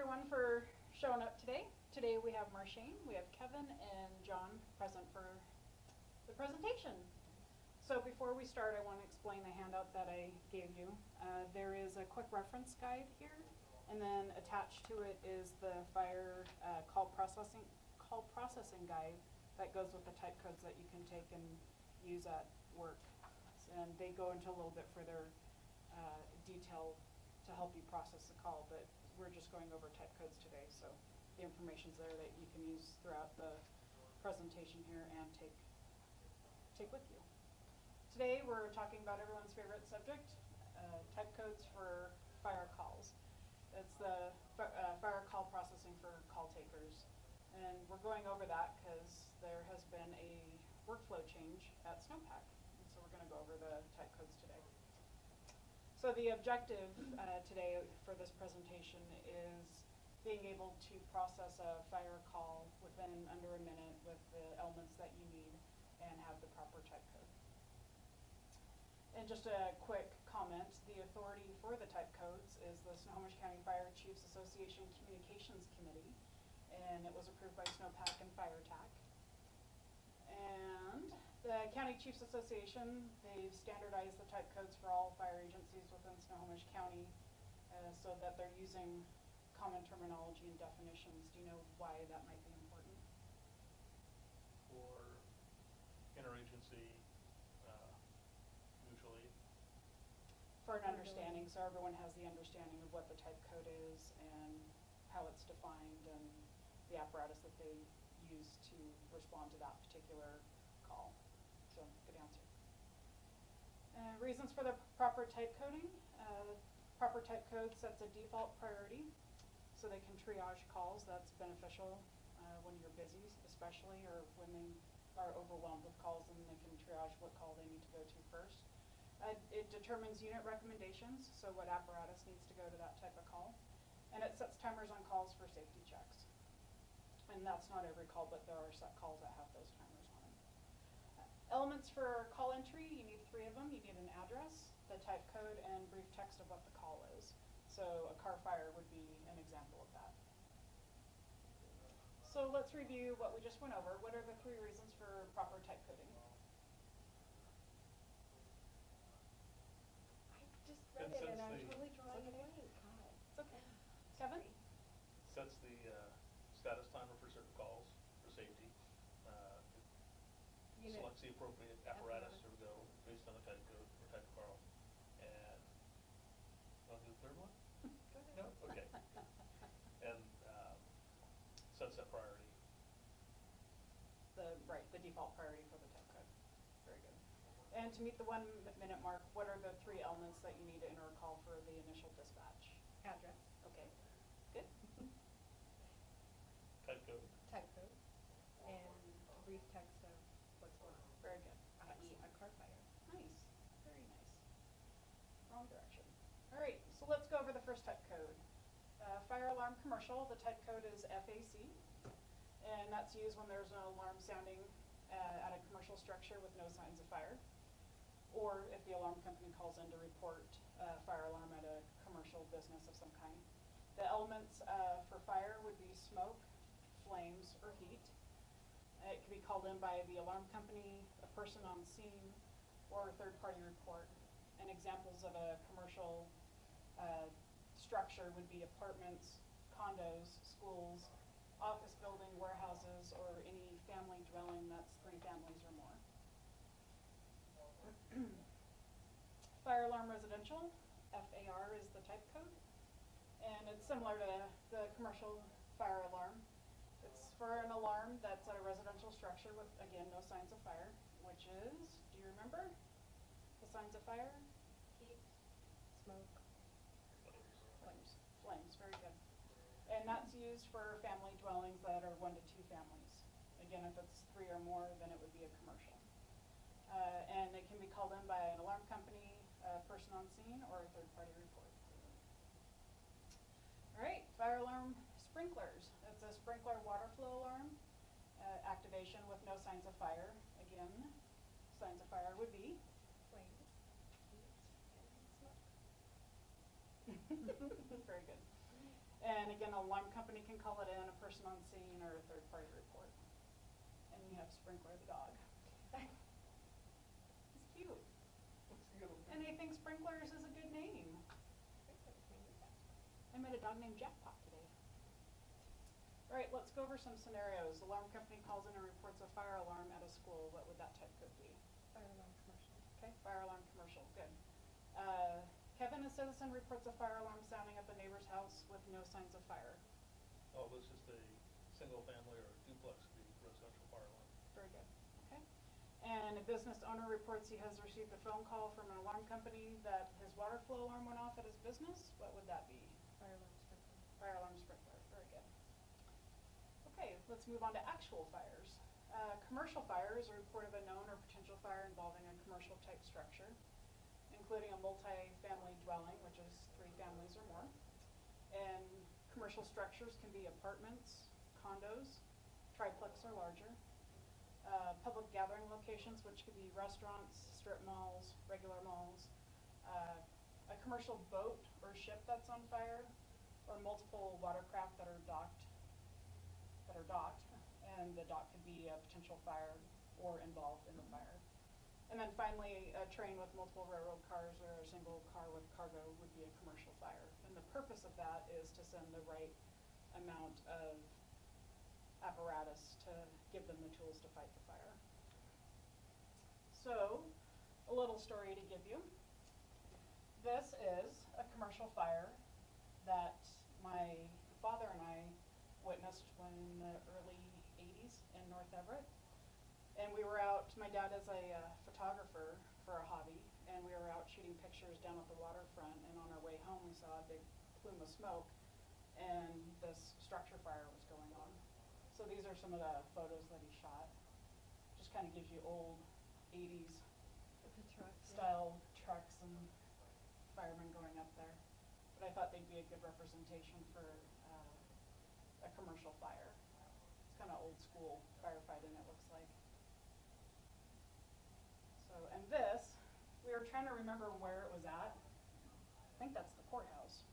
everyone for showing up today. Today we have Marshane, we have Kevin, and John present for the presentation. So before we start, I want to explain the handout that I gave you. There is a quick reference guide here, and then attached to it is the fire call processing guide that goes with the type codes that you can take and use at work. And they go into a little bit further detail to help you process the call, but we're just going over type codes today, so the information's there that you can use throughout the presentation here and take with you. Today we're talking about everyone's favorite subject, type codes for fire calls. It's the fire call processing for call takers. And we're going over that because there has been a workflow change at Snowpack. And so we're going to go over the type codes today. So the objective today for this presentation is being able to process a fire call within under a minute with the elements that you need and have the proper type code. And just a quick comment, the authority for the type codes is the Snohomish County Fire Chiefs Association Communications Committee, and it was approved by Snowpack and FireTac. And the County Chiefs Association, they've standardized the type codes for all fire agencies within Snohomish County so that they're using common terminology and definitions. Do you know why that might be important? For interagency mutual aid. For an understanding, so everyone has the understanding of what the type code is and how it's defined and the apparatus that they use to respond to that particular call. So, good answer. Reasons for the proper type coding. Proper type code sets a default priority so they can triage calls. That's beneficial when you're busy, especially, or when they are overwhelmed with calls, and they can triage what call they need to go to first. It determines unit recommendations, so what apparatus needs to go to that type of call. And it sets timers on calls for safety checks. And that's not every call, but there are set calls that have those timers on them. Elements for call entry, you need 3 of them. You need an address, the type code, and brief text of what the call is. So a car fire would be an example of that. So let's review what we just went over. What are the 3 reasons for proper type coding? I just read it and I'm totally drawing a blank. It's okay. Kevin? Sets the status timer for certain calls for safety. Selects the appropriate apparatus to go based on the type code or type of call. And want to do the third one? Go ahead. No? Okay. And sets that priority. The default priority for the type code. Very good. And to meet the 1 minute mark, what are the 3 elements that you need to enter a call for the initial dispatch? Address. Okay, good. Type code. Type code. And brief text of what's going on. Very good. I.e. a car fire. Nice. Very nice. Wrong direction. All right, so let's go over the first type code. Fire alarm commercial, the type code is FAC. And that's used when there's an alarm sounding at a commercial structure with no signs of fire. Or if the alarm company calls in to report a fire alarm at a commercial business of some kind. The elements for fire would be smoke, flames, or heat. It can be called in by the alarm company, a person on scene, or a third-party report. And examples of a commercial structure would be apartments, condos, schools, office building, warehouses, or any family dwelling that's 3 families or more. Fire alarm residential, FAR is the type code. And it's similar to the commercial fire alarm. It's for an alarm that's at a residential structure with, again, no signs of fire, which is, do you remember the signs of fire? Heat. Smoke. Flames. Flames, very good. And that's used for family dwellings that are 1 to 2 families. Again, if it's 3 or more, then it would be a commercial. And it can be called in by an alarm company, a person on scene, or a third-party report. All right, fire alarm sprinklers. It's a sprinkler water flow alarm. Activation with no signs of fire. Again, signs of fire would be? Flames. Heat. And smoke. Very good. And again, an alarm company can call it in, a person on scene, or a third-party report. And you have Sprinkler the dog. He's cute. And I think Sprinklers is a good name. I met a dog named Jackpot today. All right, let's go over some scenarios. Alarm company calls in and reports a fire alarm at a school. What would that type code be? Fire alarm commercial. Okay, fire alarm commercial, good. Kevin, a citizen, reports a fire alarm sounding up a neighbor's house with no signs of fire. Oh, it was just a single family or duplex, the residential fire alarm. Very good, okay. And a business owner reports he has received a phone call from an alarm company that his water flow alarm went off at his business. What would that be? Fire alarm sprinkler. Fire alarm sprinkler, very good. Okay, let's move on to actual fires. Commercial fire is a report of a known or potential fire involving a commercial type structure, including a multi-family dwelling, which is 3 families or more. And commercial structures can be apartments, condos, triplex or larger. Public gathering locations, which could be restaurants, strip malls, regular malls. A commercial boat or ship that's on fire, or multiple watercraft that are docked, and the dock could be a potential fire or involved in the fire. And then finally, a train with multiple railroad cars or a single car with cargo would be a commercial fire. And the purpose of that is to send the right amount of apparatus to give them the tools to fight the fire. So, a little story to give you. This is a commercial fire that my father and I witnessed when in the early 80s in North Everett. And we were out, my dad is a photographer for a hobby, and we were out shooting pictures down at the waterfront, and on our way home we saw a big plume of smoke, and this structure fire was going on. So these are some of the photos that he shot. Just kind of gives you old 80s The trucks. style trucks and firemen going up there. But I thought they'd be a good representation for a commercial fire. It's kind of old school firefighting, it looks like. So, and this, we were trying to remember where it was at. I think that's the courthouse,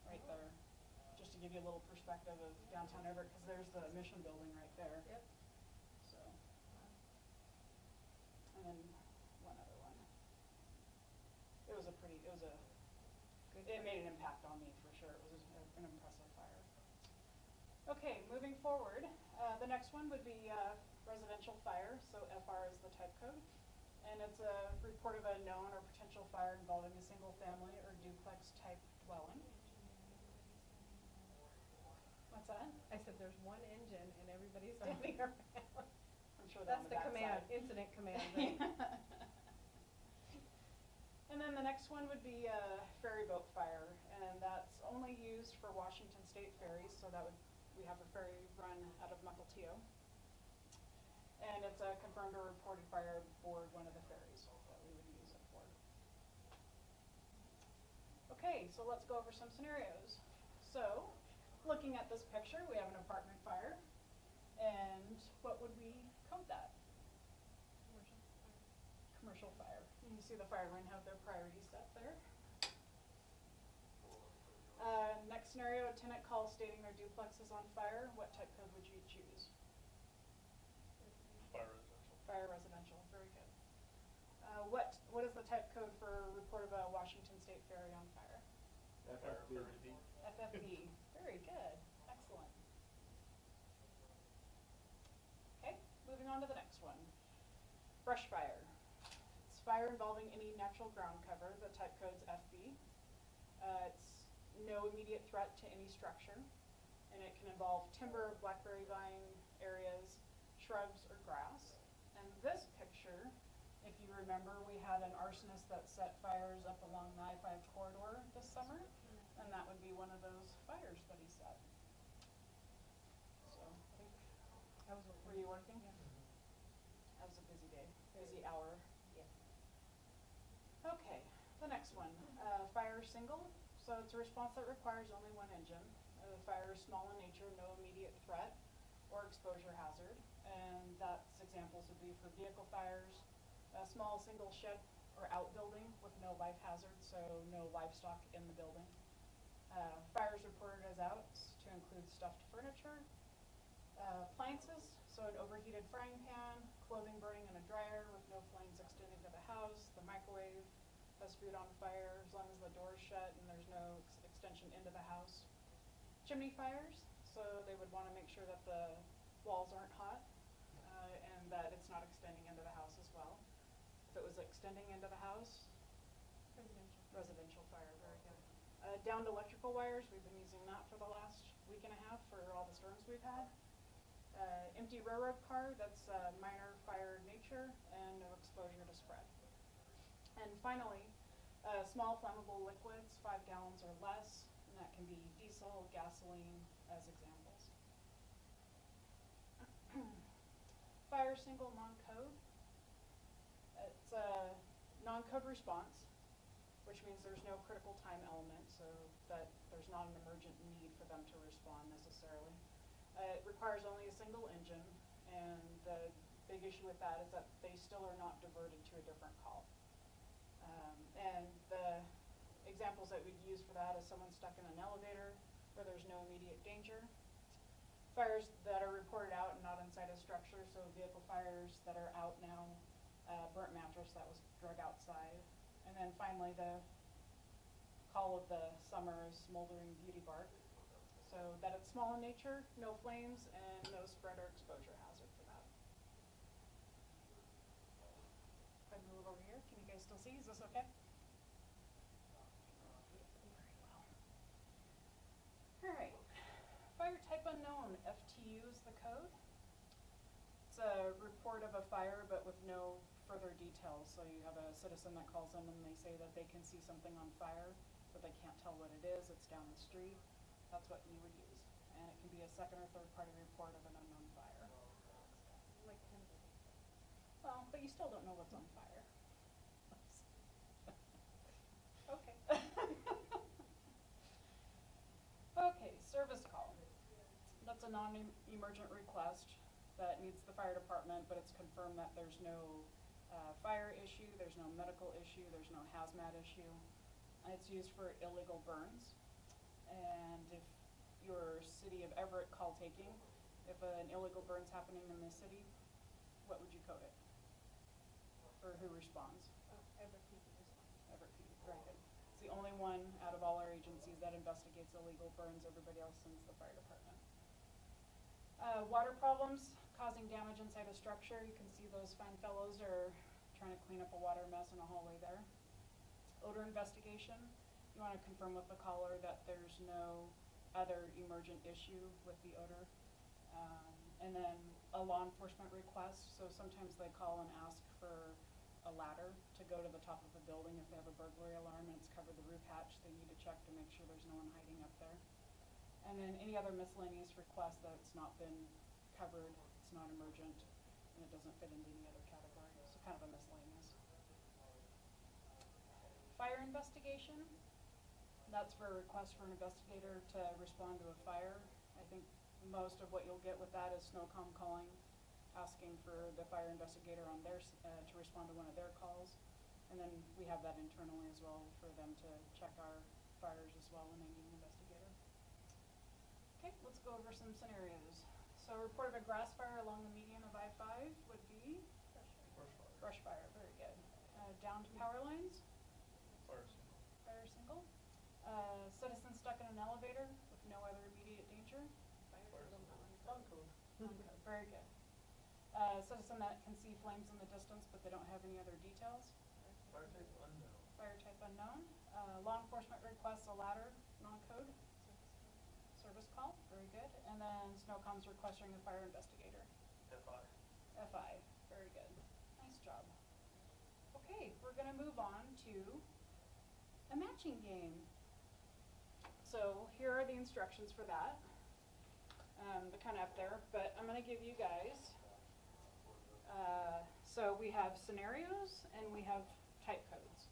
right there. Just to give you a little perspective of downtown Everett, because there's the mission building right there. Yep. So, and then one other one. It was a Good it fire. made an impact on me for sure. It was an impressive fire. Okay, moving forward, the next one would be residential fire, so FR is the type code. And it's a report of a known or potential fire involving a single family or duplex type dwelling. What's that? I said there's one engine and everybody's standing around. I'm sure they're on That's the command, backside. incident command, right? And then the next one would be a ferry boat fire, and that's only used for Washington State ferries, so that would, we have a ferry run out of Mukilteo. And it's a confirmed or reported fire aboard one of the ferries that we would use it for. Okay, so let's go over some scenarios. So, looking at this picture, we have an apartment fire, and what would we code that? Commercial fire. Commercial fire. And you see the firemen have their priorities set there. Next scenario, a tenant calls stating their duplex is on fire. What type code would you choose? Fire residential. Fire residential, very good. What is the type code for report of a Washington State ferry on fire? Fire FFB. ferry. FFB, very good, excellent. Okay, moving on to the next one. Brush fire. It's fire involving any natural ground cover. The type code's FB. It's no immediate threat to any structure, and it can involve timber, blackberry vine areas, shrubs, or grass. And this picture, if you remember, we had an arsonist that set fires up along the I-5 corridor this summer, and that would be one of those fires that he set. So, I think, I was working. were you working? Yeah. That was a busy day, busy hour. Yeah. Okay, the next one, fire single. So it's a response that requires only one engine. The fire is small in nature, no immediate threat or exposure hazard. And that's examples would be for vehicle fires, a small single shed or outbuilding with no life hazard, so no livestock in the building. Fires reported as outs to include stuffed furniture, appliances, so an overheated frying pan, clothing burning in a dryer with no flames extending to the house, the microwave has food on fire as long as the door's shut and there's no extension into the house. Chimney fires, so they would want to make sure that the walls aren't hot and that it's not extending into the house as well. If it was extending into the house, residential fire, very good. Downed electrical wires, we've been using that for the last week and a half for all the storms we've had. Empty railroad car, that's minor fire nature and no exposure to spread. And finally, small flammable liquids, 5 gallons or less, and that can be diesel, gasoline as examples. Fire single non-code. It's a non-code response, which means there's no critical time element, so that there's not an emergent need for them to respond necessarily. It requires only a single engine, and the big issue with that is that they still are not diverted to a different call. And the examples that we'd use for that is someone stuck in an elevator where there's no immediate danger. Fires that are reported out and not inside a structure, so vehicle fires that are out now, burnt mattress that was drug outside. And then finally the call of the summer is smoldering beauty bark. So that it's small in nature, no flames, and no spread or exposure hazard for that. If I move over here, can you guys still see? Is this okay? Very well. Alright. Fire type unknown, FTU is the code. It's a report of a fire but with no further details. So you have a citizen that calls in and they say that they can see something on fire, but they can't tell what it is. It's down the street. That's what you would use. And it can be a second or third party report of an unknown fire. Like kind of. Well, but you still don't know what's on fire. Okay. Okay, service call. That's a non-emergent request that needs the fire department, but it's confirmed that there's no fire issue, there's no medical issue, there's no hazmat issue. It's used for illegal burns. And if your city of Everett call taking, if an illegal burn's happening in the city, what would you code it? Or who responds? Everett PD response. Everett PD, very good. It's the only one out of all our agencies that investigates illegal burns. Everybody else sends the fire department. Water problems causing damage inside a structure. You can see those fine fellows are trying to clean up a water mess in a hallway there. Odor investigation. You want to confirm with the caller that there's no other emergent issue with the odor. And then a law enforcement request. So sometimes they call and ask for a ladder to go to the top of a building if they have a burglary alarm and it's covered the roof hatch. They need to check to make sure there's no one hiding up there. And then any other miscellaneous request that's not been covered, it's not emergent, and it doesn't fit into any other category. So kind of a miscellaneous. Fire investigation. That's for a request for an investigator to respond to a fire. I think most of what you'll get with that is SNOCOM calling, asking for the fire investigator on their to respond to one of their calls. And then we have that internally as well for them to check our fires as well when they need an investigator. Okay, let's go over some scenarios. So a report of a grass fire along the median of I-5 would be? Brush fire, very good. Downed power lines? Fire single. Fire single. Citizen stuck in an elevator with no other immediate danger? Fire single. Non-code, very good. Citizen that can see flames in the distance but they don't have any other details? Fire type unknown. Fire type unknown. Law enforcement requests a ladder, non-code. Service call, very good. And then SNOCOM's requesting a fire investigator. FI. FI, very good. Nice job. Okay, we're gonna move on to a matching game. So here are the instructions for that. They're kind of up there, but I'm gonna give you guys, so we have scenarios and we have type codes,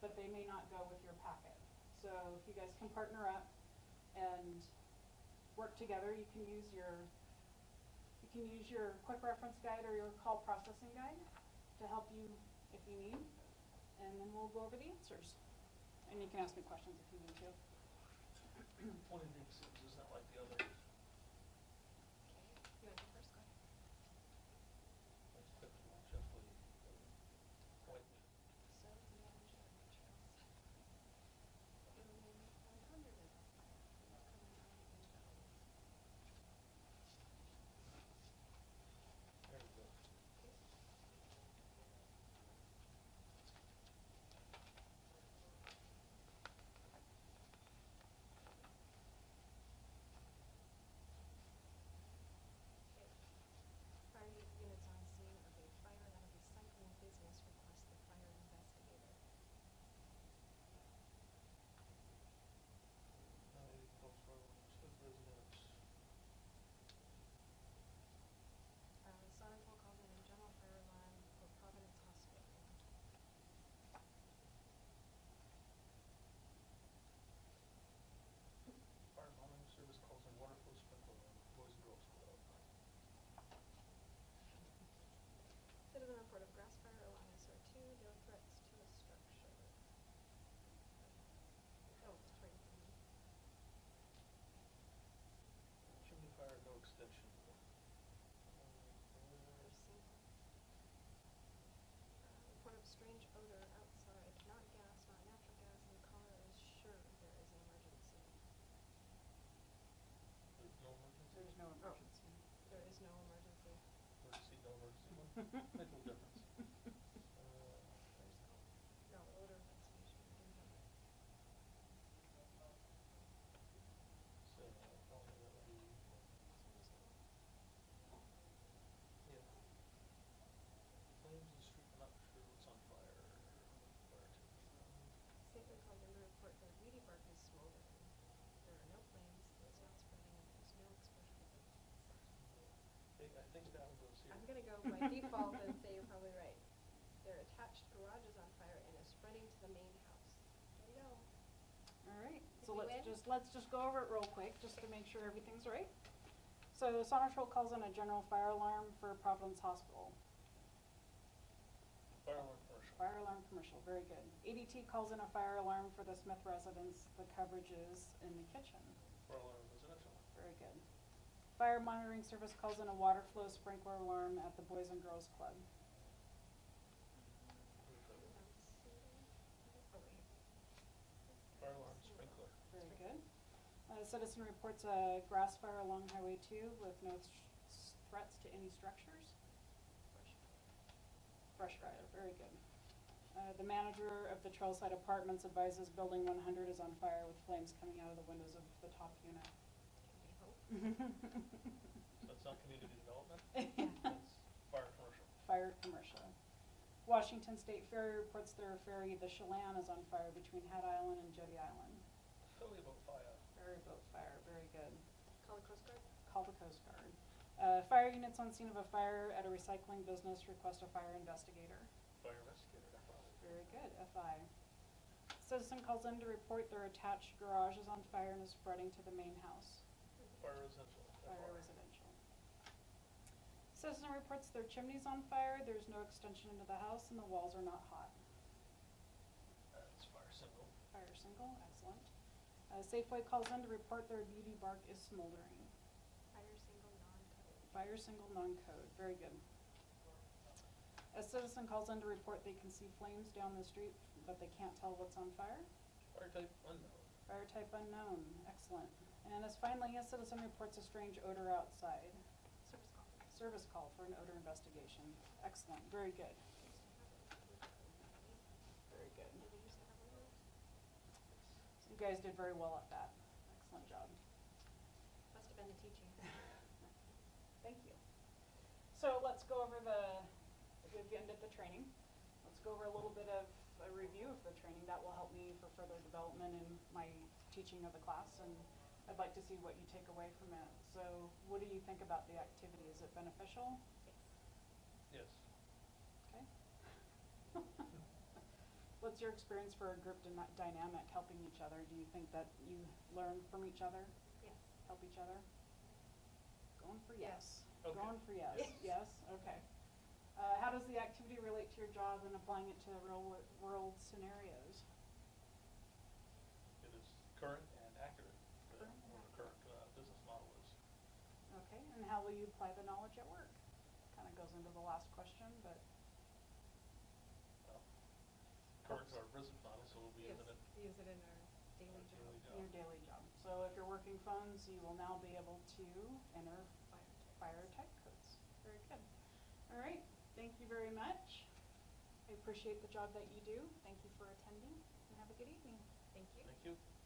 but they may not go with your packet. So if you guys can partner up and work together, you can use your quick reference guide or your call processing guide to help you if you need, and then we'll go over the answers. And you can ask me questions if you need to. One of these is not like the others. You want to go first? Go ahead. Let's put the one simply white. So, manage your trails. Building 500 of them. Coming out of the valleys. There we go. Okay. Okay. Fire units on scene of a fire at a recycling business request the fire investigator. Calls for Smith residents. Sonical calls in a general fire alarm for Providence Hospital. Fire monitoring service calls in water flow sprinkler on Boys and Girls Club. Citizen report of grass fire along SR2, no threats to a structure. Oh, it's right in front of me. Chimney fire, no extension. There's single. Report of strange odor outside, not gas, not natural gas, and the caller is sure there is an emergency. There's no emergency? There's no emergency. There is no emergency. Emergency, no emergency one? Make no difference. There's call. No, odor investigation, I didn't have it. So, probably that would be, Service call. yeah. Flames in the street, not sure what's on fire. Fire Safely called in to report that weedy bark is smoldering. There are no flames, it's not spreading, and there's no exposure to heat. Hey, I think that one goes here. I'm gonna go by default and say you're probably right. Their attached garage is on fire and is spreading to the main house. There you go. All right, Did so we let's win? just go over it real quick, just to make sure everything's right. So Sonatrol calls in a general fire alarm for Providence Hospital. Fire alarm commercial. Fire alarm commercial, very good. ADT calls in a fire alarm for the Smith residence. The coverage is in the kitchen. Fire alarm residential. Very good. Fire monitoring service calls in a water flow sprinkler alarm at the Boys and Girls Club. Oh, wait. Fire alarm sprinkler. Very good. Citizen reports a grass fire along Highway 2 with no threats to any structures. Brush fire, very good. The manager of the Trailside Apartments advises Building 100 is on fire with flames coming out of the windows of the top unit. Can we hope? So it's not community development? It's fire commercial. Fire commercial. Washington State Ferry reports their ferry, the Chelan, is on fire between Hat Island and Jetty Island. Philly boat fire. Ferry boat fire, very good. Call the Coast Guard? Call the Coast Guard. Fire units on scene of a fire at a recycling business request a fire investigator. Fire investigator, FI. Very good, FI. Citizen calls in to report their attached garage is on fire and is spreading to the main house. Fire residential, Fire FR. residential. Citizen reports their chimney's on fire, there's no extension into the house, and the walls are not hot. That's fire single. Fire single, excellent. Safeway calls in to report their beauty bark is smoldering. Fire single non-code. Fire single non-code, very good. A citizen calls in to report they can see flames down the street, but they can't tell what's on fire. Fire type unknown. Fire type unknown, excellent. And as finally, a citizen reports a strange odor outside. Service call. Service call for an odor investigation. Excellent, very good, very good. Did we used to have one of those? So you guys did very well at that. Excellent job. Must have been the teaching. Thank you. So let's go over we've ended the training. Let's go over a little bit of a review of the training. That will help me for further development in my teaching of the class, and I'd like to see what you take away from it. So what do you think about the activity? Is it beneficial? Yes. Yes. Okay. What's your experience for a group dynamic, helping each other? Do you think that you learn from each other, Yes. help each other? Going for yes. Okay. Going for yes. Yes. Yes? Okay. How does the activity relate to your job and applying it to real world scenarios? It is current and accurate. And how will you apply the knowledge at work? Kind of goes into the last question, but Well, according to our business model, so we'll be Yes, using it use it in our daily job. in your daily job. So if you're working phones, you will now be able to enter fire tech codes. Very good. All right, thank you very much. I appreciate the job that you do. Thank you for attending, and have a good evening. Thank you. Thank you.